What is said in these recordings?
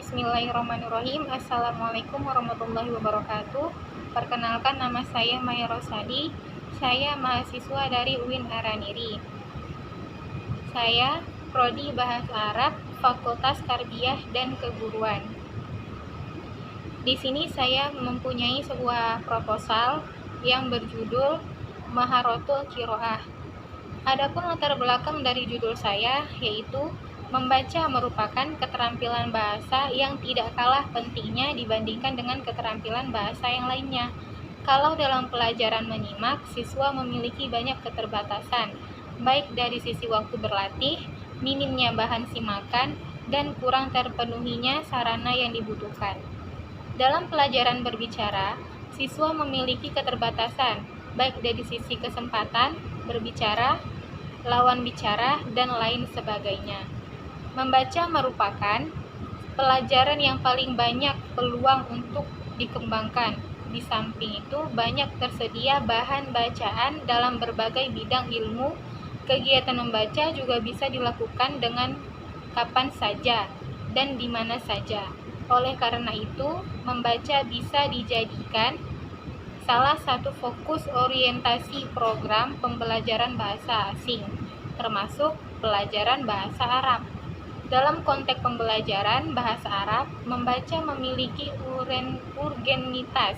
Bismillahirrahmanirrahim. Assalamualaikum warahmatullahi wabarakatuh. Perkenalkan, nama saya Maya Rosadi. Saya mahasiswa dari UIN Araniri. Saya Prodi Bahasa Arab, Fakultas Tarbiyah dan Keguruan. Di sini saya mempunyai sebuah proposal yang berjudul Maharotul Qiraah. Adapun latar belakang dari judul saya yaitu membaca merupakan keterampilan bahasa yang tidak kalah pentingnya dibandingkan dengan keterampilan bahasa yang lainnya. Kalau dalam pelajaran menyimak, siswa memiliki banyak keterbatasan, baik dari sisi waktu berlatih, minimnya bahan simakan, dan kurang terpenuhinya sarana yang dibutuhkan. Dalam pelajaran berbicara, siswa memiliki keterbatasan, baik dari sisi kesempatan, berbicara, lawan bicara, dan lain sebagainya. Membaca merupakan pelajaran yang paling banyak peluang untuk dikembangkan. Di samping itu, banyak tersedia bahan bacaan dalam berbagai bidang ilmu. Kegiatan membaca juga bisa dilakukan dengan kapan saja dan di mana saja. Oleh karena itu, membaca bisa dijadikan salah satu fokus orientasi program pembelajaran bahasa asing, termasuk pelajaran bahasa Arab. Dalam konteks pembelajaran bahasa Arab, membaca memiliki urgenitas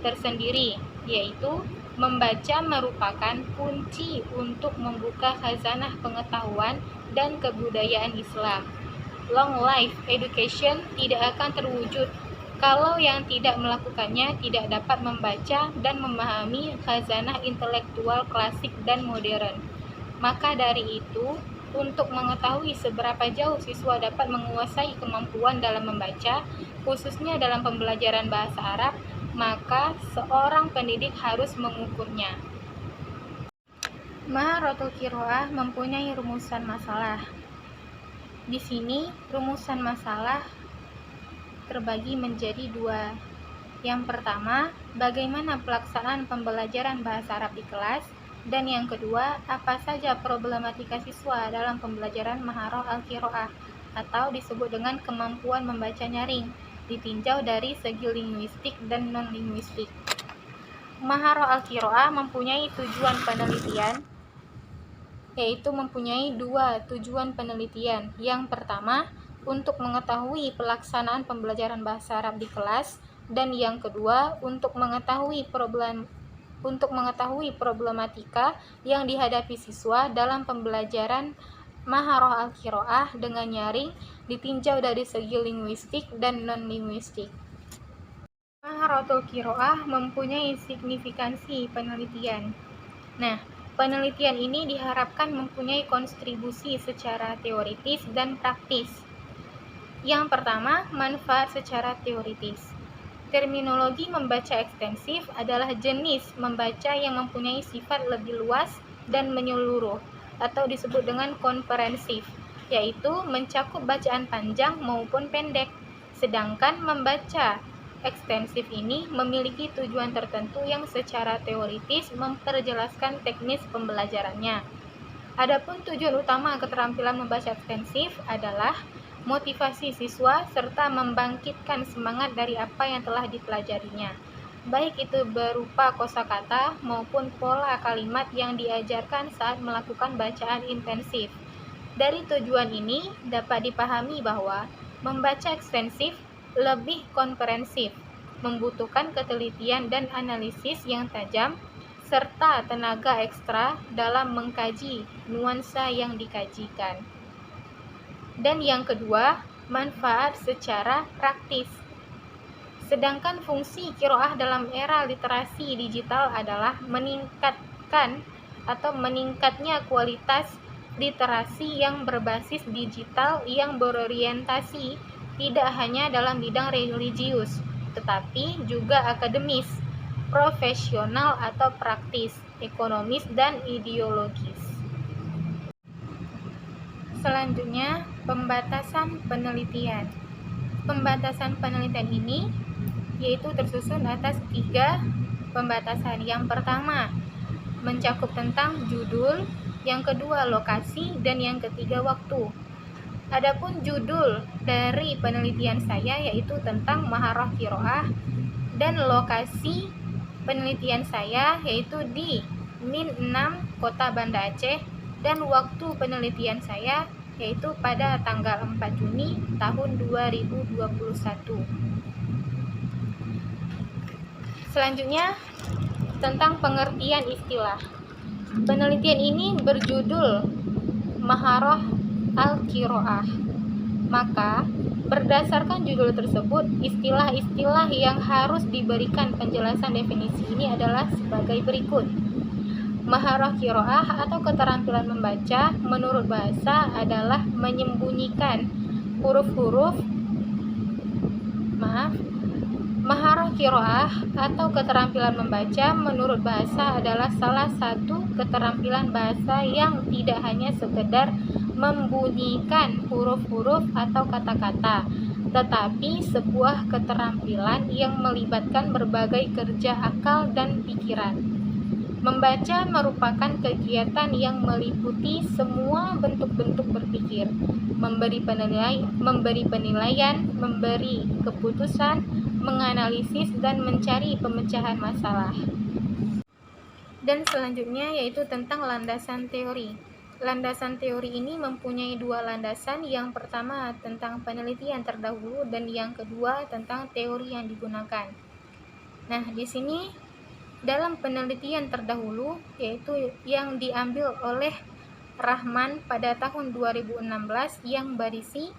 tersendiri, yaitu membaca merupakan kunci untuk membuka khazanah pengetahuan dan kebudayaan Islam. Long life education tidak akan terwujud kalau yang tidak melakukannya tidak dapat membaca dan memahami khazanah intelektual klasik dan modern. Maka dari itu, untuk mengetahui seberapa jauh siswa dapat menguasai kemampuan dalam membaca, khususnya dalam pembelajaran bahasa Arab, maka seorang pendidik harus mengukurnya. Maharotul Qiraah mempunyai rumusan masalah. Di sini, rumusan masalah terbagi menjadi dua. Yang pertama, bagaimana pelaksanaan pembelajaran bahasa Arab di kelas, dan yang kedua, apa saja problematika siswa dalam pembelajaran Maharoh al-Qiraah atau disebut dengan kemampuan membaca nyaring, ditinjau dari segi linguistik dan non-linguistik. Maharoh al-Qiraah mempunyai tujuan penelitian, yaitu mempunyai dua tujuan penelitian. Yang pertama, untuk mengetahui pelaksanaan pembelajaran bahasa Arab di kelas, dan yang kedua, untuk mengetahui problematika yang dihadapi siswa dalam pembelajaran Maharoh al-Qiraah dengan nyaring, ditinjau dari segi linguistik dan non-linguistik. Maharotul Qiraah mempunyai signifikansi penelitian. Nah, penelitian ini diharapkan mempunyai kontribusi secara teoritis dan praktis. Yang pertama, manfaat secara teoritis. Terminologi membaca ekstensif adalah jenis membaca yang mempunyai sifat lebih luas dan menyeluruh, atau disebut dengan komprehensif, yaitu mencakup bacaan panjang maupun pendek. Sedangkan membaca ekstensif ini memiliki tujuan tertentu yang secara teoritis memperjelaskan teknis pembelajarannya. Adapun tujuan utama keterampilan membaca ekstensif adalah motivasi siswa serta membangkitkan semangat dari apa yang telah dipelajarinya, baik itu berupa kosakata maupun pola kalimat yang diajarkan saat melakukan bacaan intensif. Dari tujuan ini dapat dipahami bahwa membaca ekstensif lebih komprehensif, membutuhkan ketelitian dan analisis yang tajam, serta tenaga ekstra dalam mengkaji nuansa yang dikajikan. Dan yang kedua, manfaat secara praktis. Sedangkan fungsi qiraah dalam era literasi digital adalah meningkatnya kualitas literasi yang berbasis digital yang berorientasi tidak hanya dalam bidang religius, tetapi juga akademis, profesional atau praktis, ekonomis, dan ideologis. Selanjutnya, pembatasan penelitian. Pembatasan penelitian ini yaitu tersusun atas 3 pembatasan. Yang pertama, mencakup tentang judul, yang kedua lokasi, dan yang ketiga waktu. Adapun judul dari penelitian saya yaitu tentang maharah qiraah, dan lokasi penelitian saya yaitu di Min 6 Kota Banda Aceh, dan waktu penelitian saya yaitu pada tanggal 4 Juni tahun 2021. Selanjutnya tentang pengertian istilah. Penelitian ini berjudul Maharah al-Qiraah. Maka berdasarkan judul tersebut, istilah-istilah yang harus diberikan penjelasan definisi ini adalah sebagai berikut. Maharah qiraah atau keterampilan membaca menurut bahasa adalah menyembunyikan huruf-huruf Maharah qiraah atau keterampilan membaca menurut bahasa adalah salah satu keterampilan bahasa yang tidak hanya sekedar membunyikan huruf-huruf atau kata-kata, tetapi sebuah keterampilan yang melibatkan berbagai kerja akal dan pikiran. Membaca merupakan kegiatan yang meliputi semua bentuk-bentuk berpikir, memberi penilaian, memberi keputusan, menganalisis, dan mencari pemecahan masalah. Dan selanjutnya yaitu tentang landasan teori. Landasan teori ini mempunyai dua landasan, yang pertama tentang penelitian terdahulu dan yang kedua tentang teori yang digunakan. Nah, di sini dalam penelitian terdahulu yaitu yang diambil oleh Rahman pada tahun 2016 yang berisi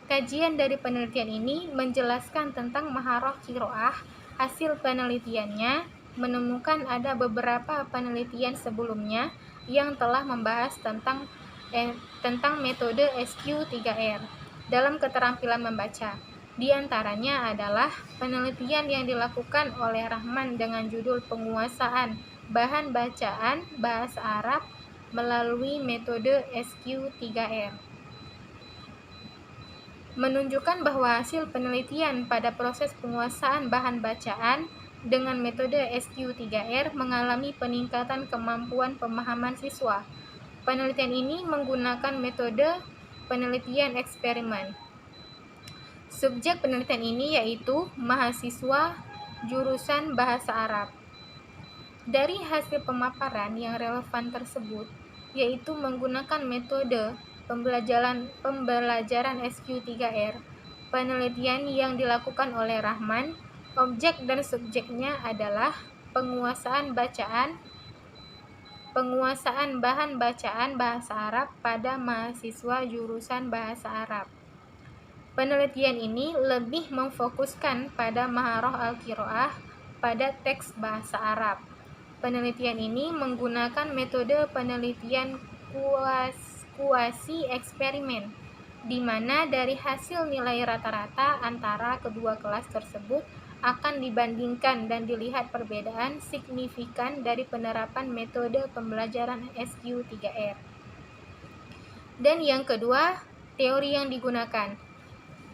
kajian dari penelitian ini menjelaskan tentang maharah qiraah. Hasil penelitiannya menemukan ada beberapa penelitian sebelumnya yang telah membahas tentang metode SQ3R dalam keterampilan membaca. Di antaranya adalah penelitian yang dilakukan oleh Rahman dengan judul penguasaan bahan bacaan bahasa Arab melalui metode SQ3R. Menunjukkan bahwa hasil penelitian pada proses penguasaan bahan bacaan dengan metode SQ3R mengalami peningkatan kemampuan pemahaman siswa. Penelitian ini menggunakan metode penelitian eksperimen. Subjek penelitian ini yaitu mahasiswa jurusan bahasa Arab. Dari hasil pemaparan yang relevan tersebut, yaitu menggunakan metode pembelajaran SQ3R, penelitian yang dilakukan oleh Rahman, objek dan subjeknya adalah penguasaan bahan bacaan bahasa Arab pada mahasiswa jurusan bahasa Arab. Penelitian ini lebih memfokuskan pada maharah al-qiraah pada teks bahasa Arab. Penelitian ini menggunakan metode penelitian kuasi eksperimen, di mana dari hasil nilai rata-rata antara kedua kelas tersebut akan dibandingkan dan dilihat perbedaan signifikan dari penerapan metode pembelajaran SQ3R. Dan yang kedua, teori yang digunakan.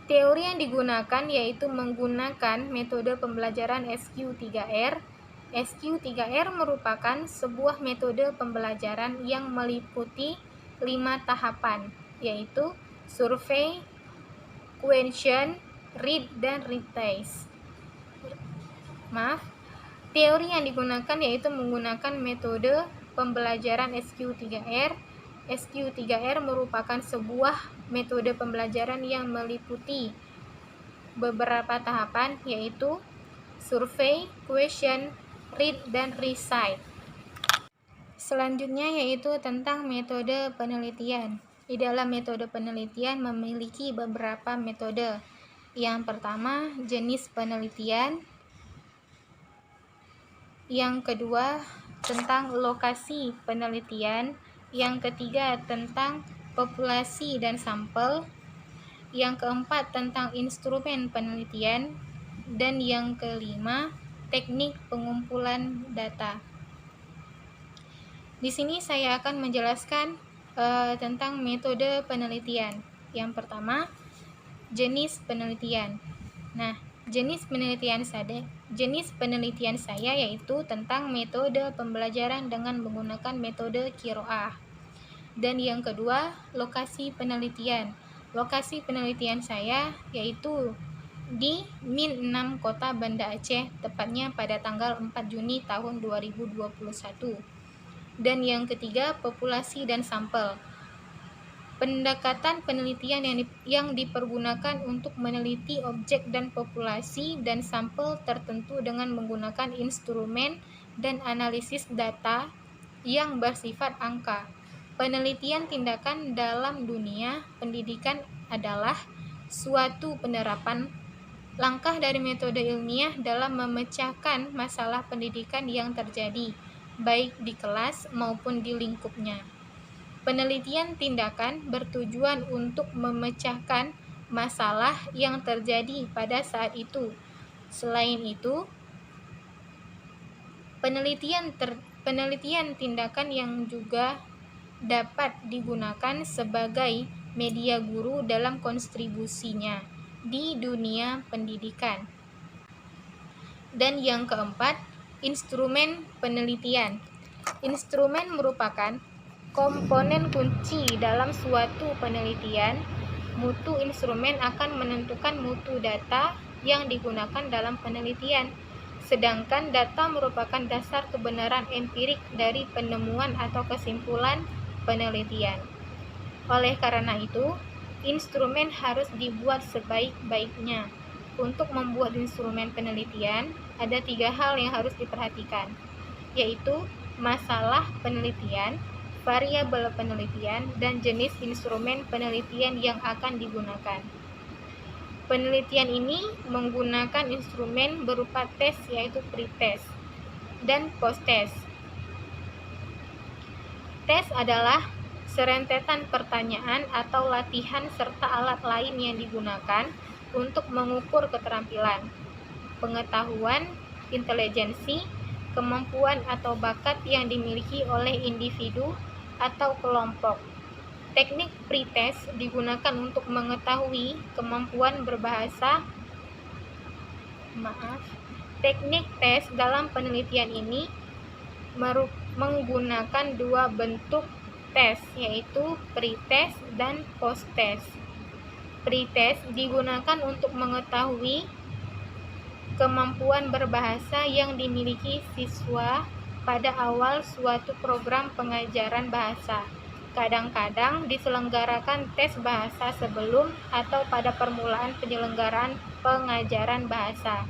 Teori yang digunakan yaitu menggunakan metode pembelajaran SQ3R. SQ3R merupakan sebuah metode pembelajaran yang meliputi 5 tahapan, yaitu survei, question, read, dan retest. Teori yang digunakan yaitu menggunakan metode pembelajaran SQ3R. SQ3R merupakan sebuah metode pembelajaran yang meliputi beberapa tahapan, yaitu survei, question, read, dan recite. Selanjutnya yaitu tentang metode penelitian. Di dalam metode penelitian memiliki beberapa metode. Yang pertama, jenis penelitian. Yang kedua, tentang lokasi penelitian. Yang ketiga, tentang populasi dan sampel. Yang keempat, tentang instrumen penelitian. Dan yang kelima, teknik pengumpulan data. Di sini saya akan menjelaskan tentang metode penelitian. Yang pertama, jenis penelitian. Nah, jenis penelitian saya yaitu tentang metode pembelajaran dengan menggunakan metode qiraah. Dan yang kedua, lokasi penelitian. Lokasi penelitian saya yaitu di Min 6 Kota Banda Aceh, tepatnya pada tanggal 4 Juni tahun 2021. Dan yang ketiga, populasi dan sampel. Pendekatan penelitian yang dipergunakan untuk meneliti objek dan populasi dan sampel tertentu dengan menggunakan instrumen dan analisis data yang bersifat angka. Penelitian tindakan dalam dunia pendidikan adalah suatu penerapan langkah dari metode ilmiah dalam memecahkan masalah pendidikan yang terjadi, baik di kelas maupun di lingkupnya. Penelitian tindakan bertujuan untuk memecahkan masalah yang terjadi pada saat itu. Selain itu, penelitian tindakan yang juga dapat digunakan sebagai media guru dalam kontribusinya di dunia pendidikan. Dan yang keempat, instrumen penelitian. Instrumen merupakan komponen kunci dalam suatu penelitian. Mutu instrumen akan menentukan mutu data yang digunakan dalam penelitian. Sedangkan data merupakan dasar kebenaran empirik dari penemuan atau kesimpulan penelitian. Oleh karena itu, instrumen harus dibuat sebaik-baiknya. Untuk membuat instrumen penelitian, ada 3 hal yang harus diperhatikan, yaitu masalah penelitian, variabel penelitian, dan jenis instrumen penelitian yang akan digunakan. Penelitian ini menggunakan instrumen berupa tes, yaitu pretest dan posttest. Tes adalah serentetan pertanyaan atau latihan serta alat lain yang digunakan untuk mengukur keterampilan, pengetahuan, intelijensi, kemampuan atau bakat yang dimiliki oleh individu atau kelompok. Teknik pretest digunakan untuk mengetahui kemampuan berbahasa. Teknik tes dalam penelitian ini menggunakan 2 bentuk tes, yaitu pretest dan posttest. Pretest digunakan untuk mengetahui kemampuan berbahasa yang dimiliki siswa pada awal suatu program pengajaran bahasa. Kadang-kadang diselenggarakan tes bahasa sebelum atau pada permulaan penyelenggaraan pengajaran bahasa.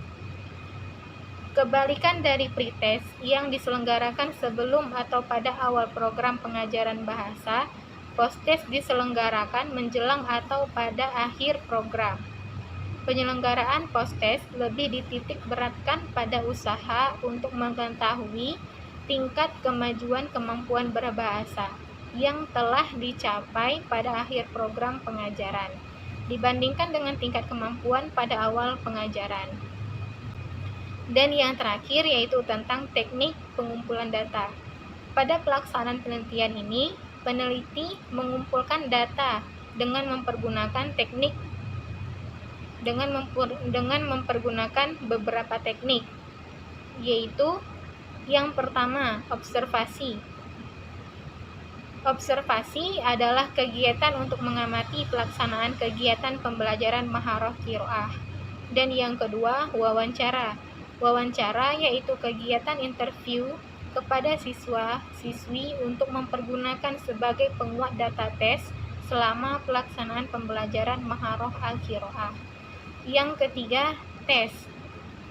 Kebalikan dari pretest yang diselenggarakan sebelum atau pada awal program pengajaran bahasa, posttest diselenggarakan menjelang atau pada akhir program. Penyelenggaraan posttest lebih dititik beratkan pada usaha untuk mengetahui tingkat kemajuan kemampuan berbahasa yang telah dicapai pada akhir program pengajaran dibandingkan dengan tingkat kemampuan pada awal pengajaran. Dan yang terakhir yaitu tentang teknik pengumpulan data. Pada pelaksanaan penelitian ini, peneliti mengumpulkan data dengan mempergunakan beberapa teknik, yaitu yang pertama, observasi. Observasi adalah kegiatan untuk mengamati pelaksanaan kegiatan pembelajaran maharah qiraah. Dan yang kedua, wawancara. Wawancara yaitu kegiatan interview kepada siswa-siswi untuk mempergunakan sebagai penguat data tes selama pelaksanaan pembelajaran maharah al-qiraah. Yang ketiga, tes.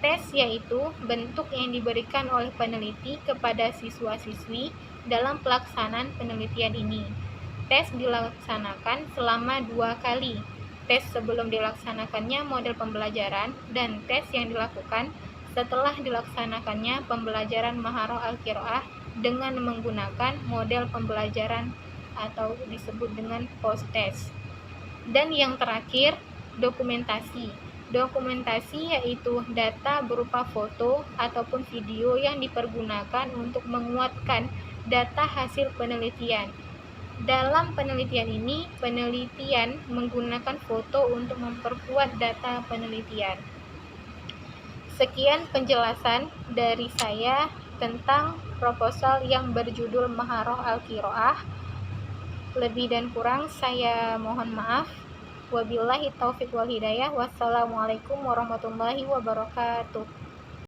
Tes yaitu bentuk yang diberikan oleh peneliti kepada siswa-siswi dalam pelaksanaan penelitian ini. Tes dilaksanakan selama 2 kali. Tes sebelum dilaksanakannya model pembelajaran dan tes yang dilakukan setelah dilaksanakannya pembelajaran maharah al-qiraah dengan menggunakan model pembelajaran atau disebut dengan posttest. Dan yang terakhir, dokumentasi. Dokumentasi yaitu data berupa foto ataupun video yang dipergunakan untuk menguatkan data hasil penelitian. Dalam penelitian ini, penelitian menggunakan foto untuk memperkuat data penelitian. Sekian penjelasan dari saya tentang proposal yang berjudul Maharah al-Qiraah. Lebih dan kurang saya mohon maaf. Wabillahi taufiq wal hidayah. Wassalamualaikum warahmatullahi wabarakatuh.